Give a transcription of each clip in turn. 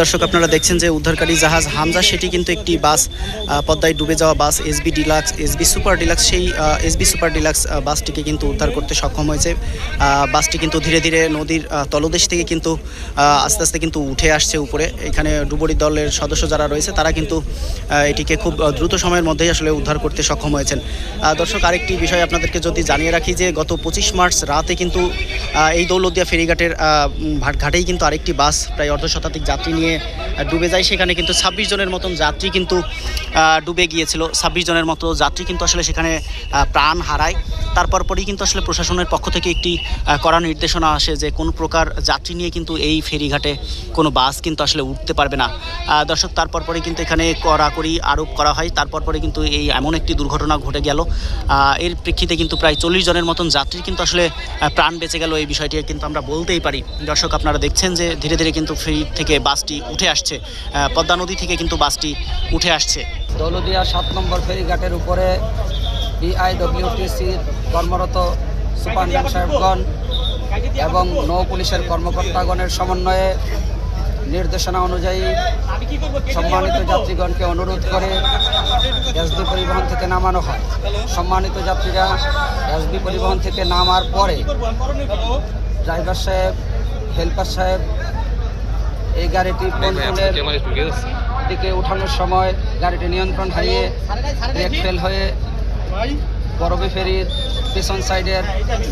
দর্শক আপনারা দেখছেন যে উদ্ধারকারী জাহাজ হামজা, সেটি কিন্তু একটি বাস, পদ্মায় ডুবে যাওয়া bus SB deluxe, SB super deluxe, সেই এসবি সুপার ডিলাক্স বাসটিকে কিন্তু উদ্ধার করতে সক্ষম হয়েছে। বাসটি কিন্তু ধীরে ধীরে নদীর তলদেশ থেকে কিন্তু আস্তে আস্তে কিন্তু উঠে আসছে উপরে। এখানে ডুবুরি দলের সদস্য যারা রয়েছে তারা কিন্তু এটিকে খুব দ্রুত সময়ের মধ্যেই আসলে উদ্ধার করতে সক্ষম হয়েছেন। দর্শক আরেকটি বিষয় আপনাদেরকে যদি জানিয়ে রাখি যে গত 25 মার্চ রাতে কিন্তু এই দৌলতদিয়া ফেরিঘাটের ঘাটেই কিন্তু আরেকটি বাস প্রায় অর্ধশতাধিক যাত্রী নিয়ে ডুবে যায়। সেখানে কিন্তু 26 জনের মতন যাত্রী কিন্তু ডুবে গিয়েছিল। 26 জনের মতো যাত্রী কিন্তু আসলে সেখানে প্রাণ হারায়। তারপর পরই কিন্তু আসলে প্রশাসনের পক্ষ থেকে একটি কড়া নির্দেশনা আসে যে কোনো প্রকার যাত্রী নিয়ে কিন্তু এই ফেরিঘাটে কোনো বাস কিন্তু আসলে উঠতে পারবে না। দর্শক তারপর পরে কিন্তু এখানে কড়াকড়ি আরোপ করা হয়। তারপর পরে কিন্তু এই এমন একটি দুর্ঘটনা ঘটে গেল। এর প্রেক্ষিতে কিন্তু প্রায় 40 জনের মতন যাত্রী কিন্তু আসলে প্রাণ বেঁচে গেল। এই বিষয়টি কিন্তু আমরা বলতেই পারি। দর্শক আপনারা দেখছেন যে ধীরে ধীরে কিন্তু ফেরি থেকে বাসটি উঠে আসছে, পদ্মা নদী থেকে কিন্তু বাসটি উঠে আসছে। দৌলতদিয়া 7 নম্বর ফেরিঘাটের উপরে বিআইডব্লিউটিসির কর্মরত সুপারিনটেন্ডেন্ট সাহেবগণ এবং নৌ পুলিশের কর্মকর্তাগণের সমন্বয়ে নির্দেশনা অনুযায়ী সম্মানিত যাত্রীগণকে অনুরোধ করে এসবি পরিবহন থেকে নামানো হয়। সম্মানিত যাত্রীরা এসবি পরিবহন থেকে নামার পরে ড্রাইভার সাহেব, হেল্পার সাহেব এই গাড়িটি কন্ট্রোলের দিকে উঠানোর সময় গাড়িটি নিয়ন্ত্রণ হারিয়ে ব্রেক ফেল হয়ে বরবি ফেরির পিছন সাইডের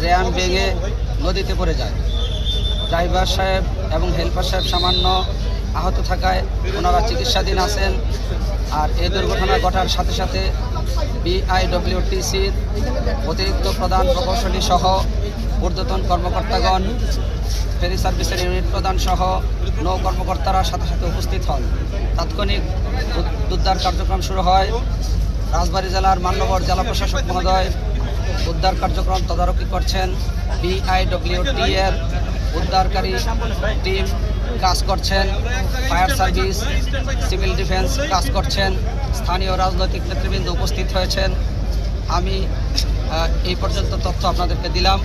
র্যাম ভেঙে নদীতে পড়ে যায়। ড্রাইভার সাহেব এবং হেল্পার সাহেব সামান্য আহত থাকায় ওনারা চিকিৎসাধীন আছেন। আর এই দুর্ঘটনা ঘটার সাথে সাথে বিআইডব্লিউটিসির অতিরিক্ত প্রধান প্রকৌশলী সহ ঊর্ধ্বতন কর্মকর্তাগণ, ফেরি সার্ভিসের ইউনিট প্রধান সহ নৌ কর্মকর্তারা সাথে সাথে উপস্থিত হন। তাৎক্ষণিক উদ্ধার কার্যক্রম শুরু হয়। রাজবাড়ী জেলার মান্যবর জেলা প্রশাসক মহোদয় উদ্ধার কার্যক্রম তদারকি করছেন। বিআইডব্লিউটি এর উদ্ধারকারী টিম কাজ করছেন। ফায়ার সার্ভিস, সিভিল ডিফেন্স কাজ করছেন। স্থানীয় রাজনৈতিক নেতৃবৃন্দ উপস্থিত হয়েছেন। আমি এই পর্যন্ত তথ্য আপনাদেরকে দিলাম।